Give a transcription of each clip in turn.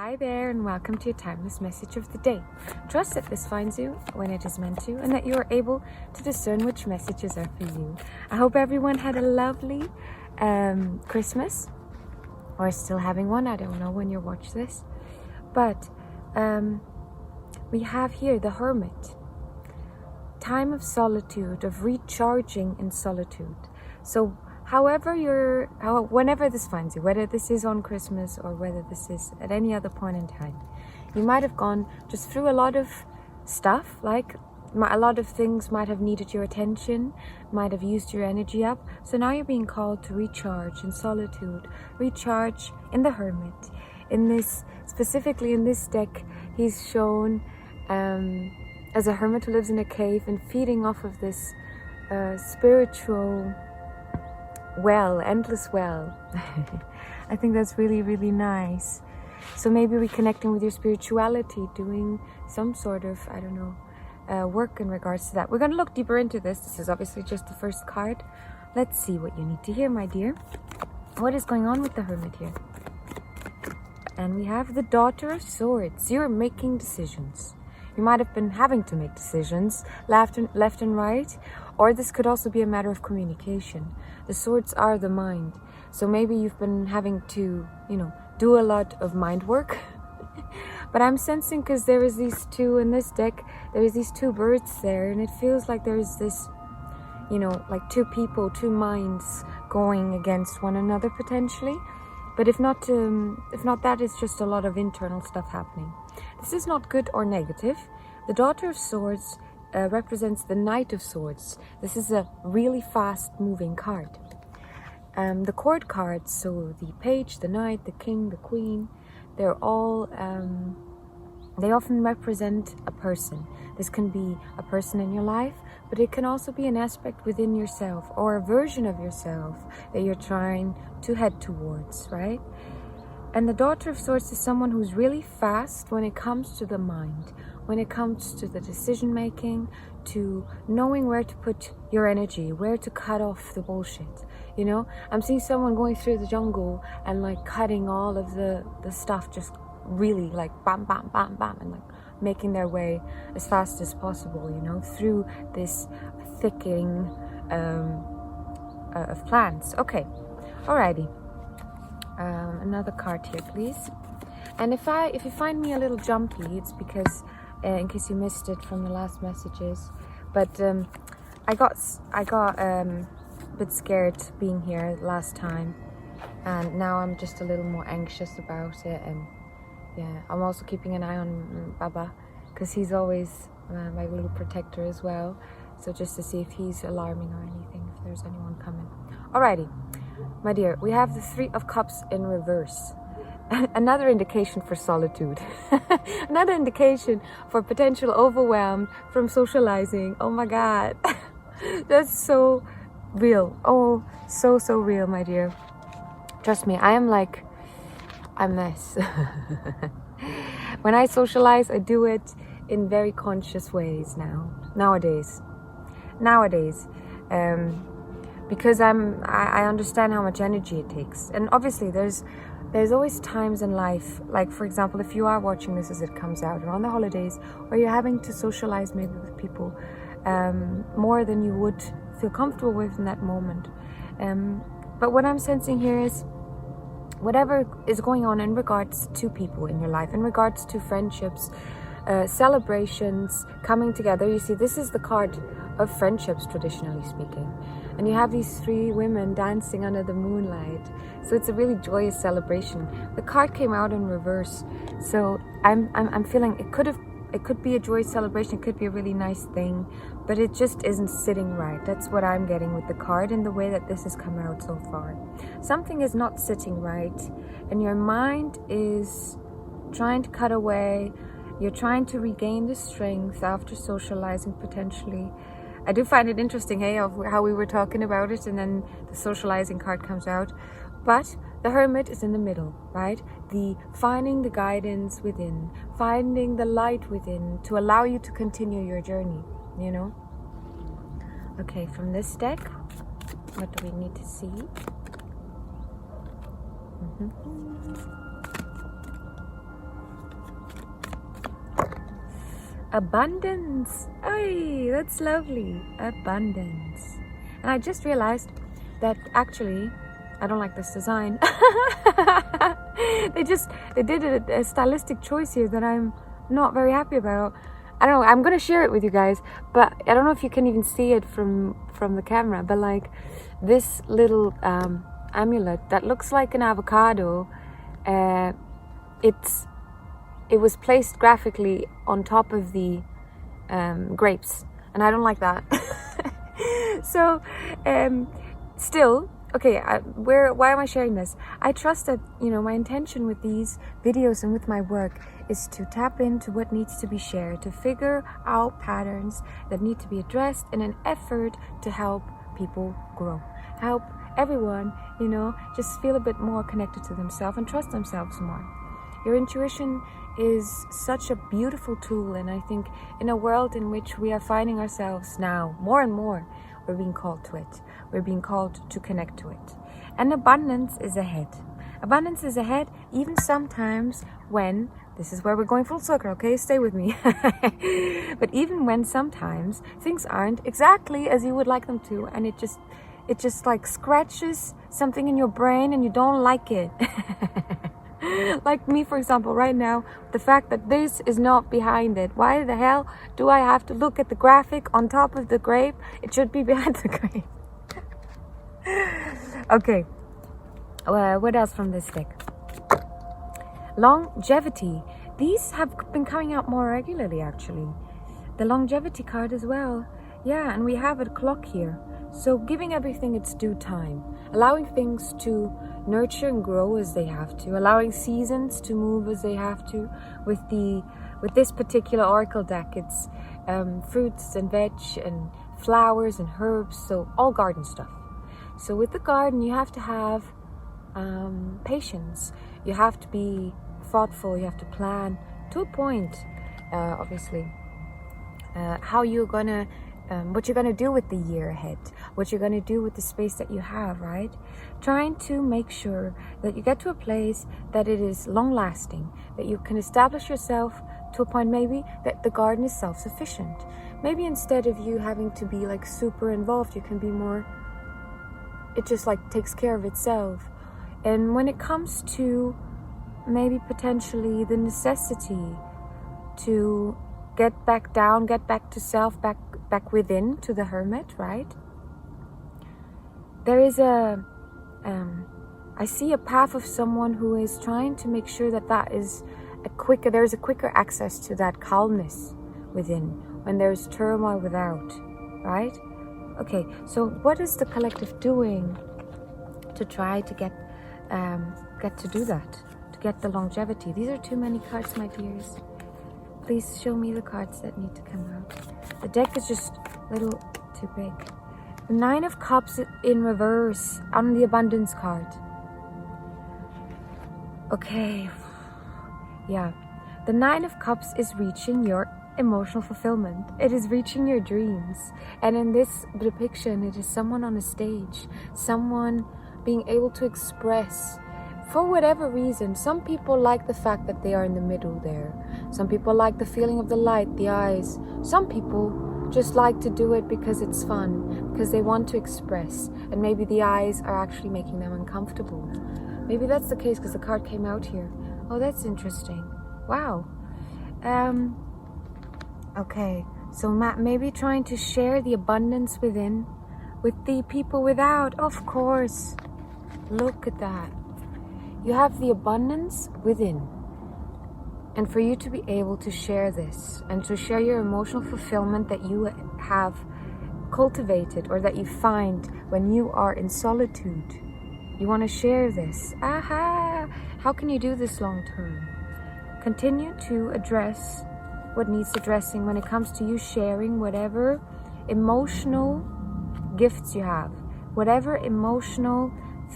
Hi there, and welcome to your timeless message of the day. Trust that this finds you when it is meant to, and that you are able to discern which messages are for you. I hope everyone had a lovely Christmas, or still having one. I don't know when you watch this, but we have here the Hermit. Time of solitude, of recharging in solitude. So whenever this finds you, whether this is on Christmas or whether this is at any other point in time, you might have gone just through a lot of stuff, like a lot of things might have needed your attention, might have used your energy up. So now you're being called to recharge in solitude, recharge in the Hermit. Specifically in this deck, he's shown as a hermit who lives in a cave and feeding off of this spiritual endless well. I think that's really, really nice. So maybe reconnecting with your spirituality, doing some sort of, work in regards to that. We're going to look deeper into this. This is obviously just the first card. Let's see what you need to hear, my dear. What is going on with the Hermit here? And we have the Daughter of Swords. You're making decisions. You might have been having to make decisions left and right, or this could also be a matter of communication. The swords are the mind. So maybe you've been having to, do a lot of mind work. But I'm sensing, because there is these two in this deck, there is these two birds there, and it feels like there is this, like two people, two minds going against one another potentially. But if not that, it's just a lot of internal stuff happening. This is not good or negative. The Daughter of Swords represents the Knight of Swords. This is a really fast moving card. The court cards, so the page, the knight, the king, the queen, they're all, they often represent a person. This can be a person in your life, but it can also be an aspect within yourself or a version of yourself that you're trying to head towards, right? And the Daughter of Swords is someone who's really fast when it comes to the mind, when it comes to the decision making, to knowing where to put your energy, where to cut off the bullshit. I'm seeing someone going through the jungle and like cutting all of the stuff, just really like bam, bam, bam, bam, and like making their way as fast as possible, through this thickening of plants. Okay, alrighty. Another card here, please. And if you find me a little jumpy, it's because in case you missed it from the last messages, but I got a bit scared being here last time, and now I'm just a little more anxious about it. And yeah, I'm also keeping an eye on Baba, because he's always my little protector as well. So just to see if he's alarming or anything, if there's anyone coming. Alrighty, my dear, we have the Three of Cups in reverse. Another indication for solitude. Another indication for potential overwhelm from socializing. Oh my God. That's so real. Oh, so real, my dear. Trust me, I am like a mess. When I socialize, I do it in very conscious ways nowadays. Because I understand how much energy it takes. And obviously there's always times in life, like for example, if you are watching this as it comes out or on the holidays, where you're having to socialize maybe with people more than you would feel comfortable with in that moment. But what I'm sensing here is whatever is going on in regards to people in your life, in regards to friendships, celebrations, coming together. You see, this is the card of friendships, traditionally speaking. And you have these three women dancing under the moonlight. So it's a really joyous celebration. The card came out in reverse. So I'm feeling it could be a joyous celebration, it could be a really nice thing, but it just isn't sitting right. That's what I'm getting with the card and the way that this has come out so far. Something is not sitting right, and your mind is trying to cut away. You're trying to regain the strength after socializing potentially. I do find it interesting, of how we were talking about it, and then the socializing card comes out. But the Hermit is in the middle, right? The finding the guidance within, finding the light within to allow you to continue your journey, Okay, from this deck, what do we need to see? abundance. Ay, that's lovely. Abundance. And I just realized that actually I don't like this design. They did a stylistic choice here that I'm not very happy about. I don't know, I'm gonna share it with you guys, but I don't know if you can even see it from the camera, but like this little amulet that looks like an avocado, it was placed graphically on top of the grapes, and I don't like that. So still, okay, why am I sharing this? I trust that, you know, my intention with these videos and with my work is to tap into what needs to be shared, to figure out patterns that need to be addressed in an effort to help people grow, help everyone, you know, just feel a bit more connected to themselves and trust themselves more. Your intuition is such a beautiful tool, and I think in a world in which we are finding ourselves now more and more, we're being called to it. We're being called to connect to it. And abundance is ahead. Abundance is ahead, even sometimes when, this is where we're going full circle, okay? Stay with me. But even when sometimes things aren't exactly as you would like them to, and it just like scratches something in your brain and you don't like it. Like me, for example, right now, the fact that this is not behind it. Why the hell do I have to look at the graphic on top of the grape? It should be behind the grape. Okay, what else from this deck? Longevity. These have been coming out more regularly, actually. The longevity card as well. Yeah, and we have a clock here. So giving everything its due time, allowing things to nurture and grow as they have to, allowing seasons to move as they have to. With this particular oracle deck, it's fruits and veg and flowers and herbs, so all garden stuff. So with the garden, you have to have patience. You have to be thoughtful. You have to plan to a point, obviously, how you're gonna what you're gonna do with the year ahead, what you're gonna do with the space that you have, right? Trying to make sure that you get to a place that it is long-lasting, that you can establish yourself to a point maybe that the garden is self-sufficient. Maybe instead of you having to be like super involved, you can be more, it just like takes care of itself. And when it comes to maybe potentially the necessity to get back down, get back to self, back within, to the hermit, right? There is I see a path of someone who is trying to make sure that there's a quicker access to that calmness within when there's turmoil without, right? Okay, so what is the collective doing to try to get to do that, to get the longevity? These are too many cards, my dears. Please show me the cards that need to come out. The deck is just a little too big. The Nine of Cups in reverse on the Abundance card. Okay. Yeah. The Nine of Cups is reaching your emotional fulfillment. It is reaching your dreams. And in this depiction, it is someone on a stage. Someone being able to express, for whatever reason. Some people like the fact that they are in the middle there. Some people like the feeling of the light, the eyes. Some people just like to do it because it's fun, because they want to express, and maybe the eyes are actually making them uncomfortable. Maybe that's the case because the card came out here. Oh, that's interesting. Wow. Okay, so maybe trying to share the abundance within with the people without. Of course. Look at that. You have the abundance within. And for you to be able to share this and to share your emotional fulfillment that you have cultivated or that you find when you are in solitude, you want to share this. Aha! How can you do this long term? Continue to address what needs addressing when it comes to you sharing whatever emotional gifts you have, whatever emotional,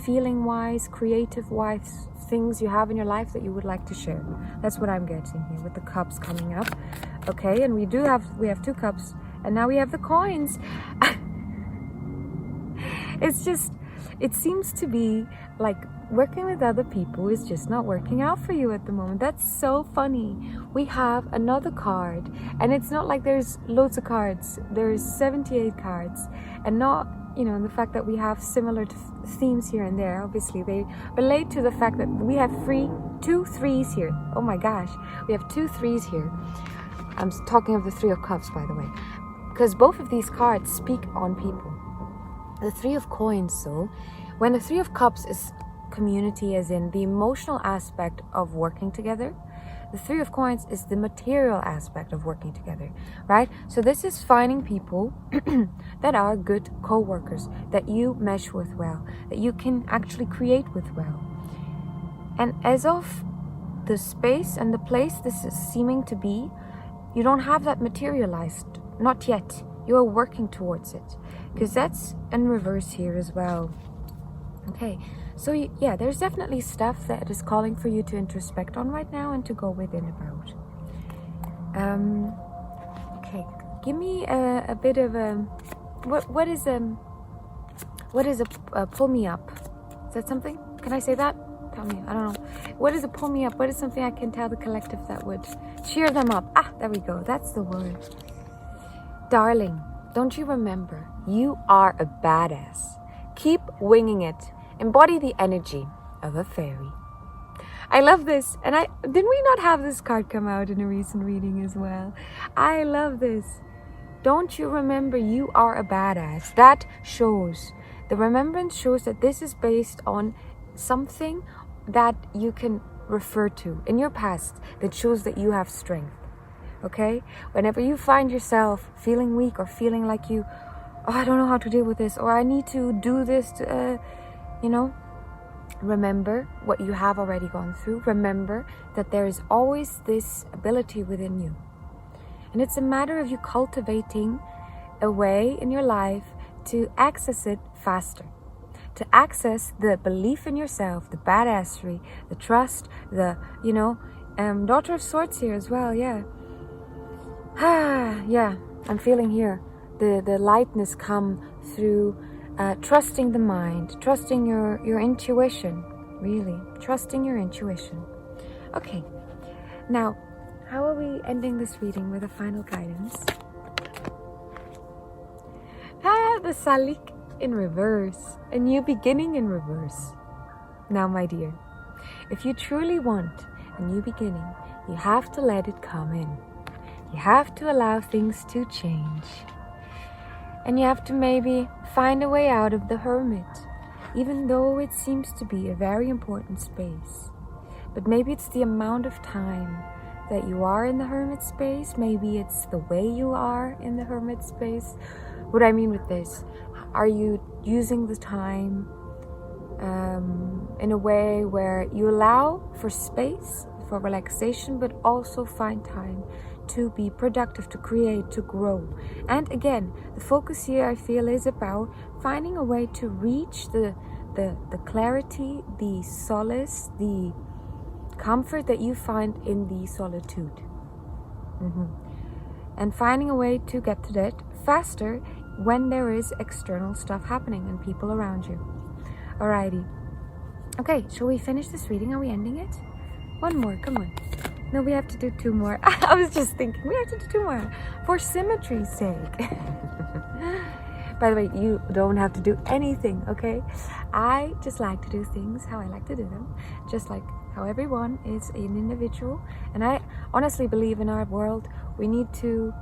feeling-wise, creative-wise things you have in your life that you would like to share. That's what I'm getting here with the cups coming up. Okay, and we have two cups, and now we have the coins. It's just, it seems to be like working with other people is just not working out for you at the moment. That's so funny. We have another card, and it's not like there's loads of cards. There's 78 cards, and not, you know, the fact that we have similar themes here and there. Obviously, they relate to the fact that we have two threes here. Oh my gosh, we have 2 3s here. I'm talking of the 3 of Cups, by the way, because both of these cards speak on people. The 3 of Coins, though, when the 3 of Cups is community, as in the emotional aspect of working together, the 3 of Coins is the material aspect of working together, right? So this is finding people that are good co-workers, that you mesh with well, that you can actually create with well. And as of the space and the place this is seeming to be, you don't have that materialized, not yet. You are working towards it, because that's in reverse here as well. Okay, so yeah, there's definitely stuff that is calling for you to introspect on right now and to go within about. Okay, give me a bit of a what is a pull me up? Is that something? Can I say that? Tell me. I don't know. What is a pull me up? What is something I can tell the collective that would cheer them up? Ah, there we go. That's the word. Darling, don't you remember? You are a badass. Keep winging it. Embody the energy of a fairy. I love this. And didn't we not have this card come out in a recent reading as well? I love this. Don't you remember? You are a badass. That shows. The remembrance shows that this is based on something that you can refer to in your past that shows that you have strength. Okay? Whenever you find yourself feeling weak or feeling like you, oh, I don't know how to deal with this, or I need to do this, remember what you have already gone through. Remember that there is always this ability within you. And it's a matter of you cultivating a way in your life to access it faster. To access the belief in yourself, the badassery, the trust, the, Daughter of Swords here as well, yeah. Yeah, I'm feeling here the lightness come through trusting the mind, trusting your intuition, really, trusting your intuition. Okay, now, how are we ending this reading with a final guidance? The Salik in reverse, a new beginning in reverse. Now, my dear, if you truly want a new beginning, you have to let it come in. You have to allow things to change. And you have to maybe find a way out of the hermit, even though it seems to be a very important space. But maybe it's the amount of time that you are in the hermit space. Maybe it's the way you are in the hermit space. What I mean with this, are you using the time in a way where you allow for space, for relaxation, but also find time to be productive, to create, to grow? And again, the focus here, I feel, is about finding a way to reach the clarity, the solace, the comfort that you find in the solitude. And finding a way to get to that faster when there is external stuff happening and people around you. Alrighty. Okay, shall we finish this reading? Are we ending it? One more, come on. No, we have to do 2 more. I was just thinking, we have to do 2 more. For symmetry's sake. By the way, you don't have to do anything, okay? I just like to do things how I like to do them. Just like how everyone is an individual. And I honestly believe in our world, we need to...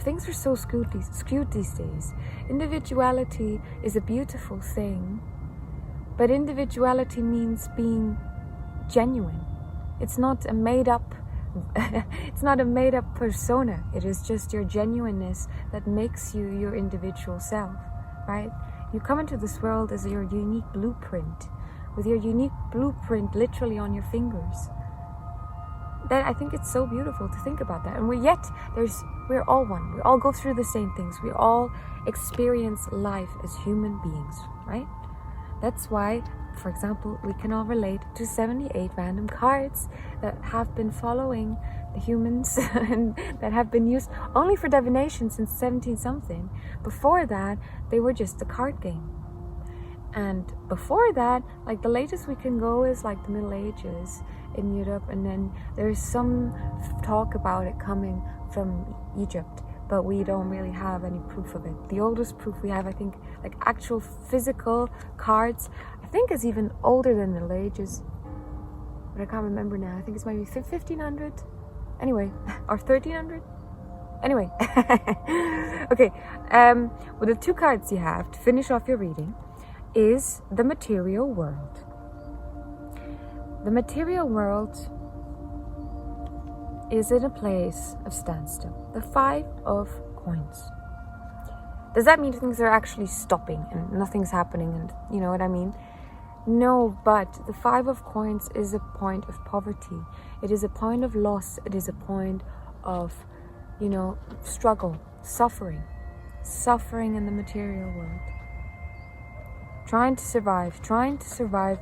things are so skewed these days. Individuality is a beautiful thing, but individuality means being genuine. It's not a made up persona. It is just your genuineness that makes you your individual self, right? You come into this world as your unique blueprint, with your unique blueprint literally on your fingers. That I think it's so beautiful to think about that. And we're all one. We all go through the same things. We all experience life as human beings, right? That's why, for example, we can all relate to 78 random cards that have been following the humans and that have been used only for divination since 17 something. Before that, they were just a card game. And before that, like the latest we can go is like the Middle Ages in Europe, and then there's some talk about it coming from Egypt, but we don't really have any proof of it. The oldest proof we have, I think, like actual physical cards, I think is even older than the Middle Ages, but I can't remember now. I think it's maybe 1500, anyway, or 1300. Anyway, okay, well, the two cards you have to finish off your reading is the material world. The material world is in a place of standstill. The 5 of coins. Does that mean things are actually stopping and nothing's happening, and you know what I mean? No, but the 5 of coins is a point of poverty. It is a point of loss. It is a point of, you know, struggle, suffering in the material world. Trying to survive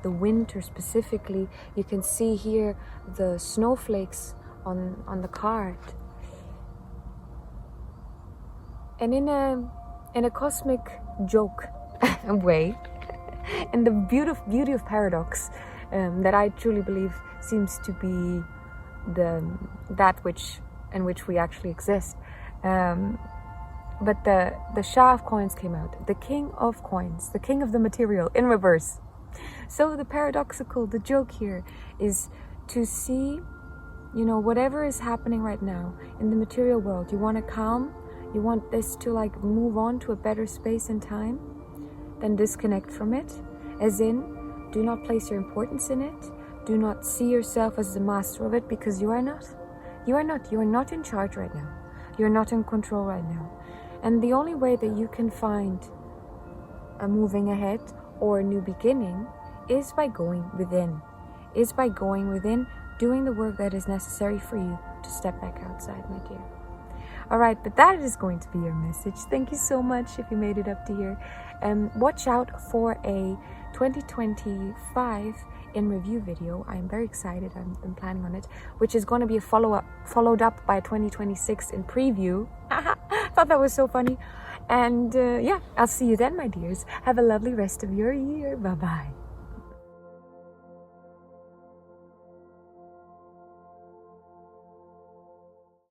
the winter specifically. You can see here the snowflakes on the card. And in a cosmic joke way, and the beauty of paradox, that I truly believe seems to be that which in which we actually exist. But the Shah of Coins came out, the King of Coins, the King of the material in reverse. So the joke here is to see, you know, whatever is happening right now in the material world, you want to calm, you want this to like move on to a better space and time, then disconnect from it. As in, do not place your importance in it. Do not see yourself as the master of it, because you are not. You are not in charge right now. You're not in control right now. And the only way that you can find a moving ahead or a new beginning is by going within. Doing the work that is necessary for you to step back outside, my dear. All right, but that is going to be your message. Thank you so much if you made it up to here. Watch out for a 2025 in review video. I'm very excited. I've been planning on it, which is going to be followed up by 2026 in preview. Thought that was so funny. And yeah, I'll see you then, my dears. Have a lovely rest of your year. Bye-bye.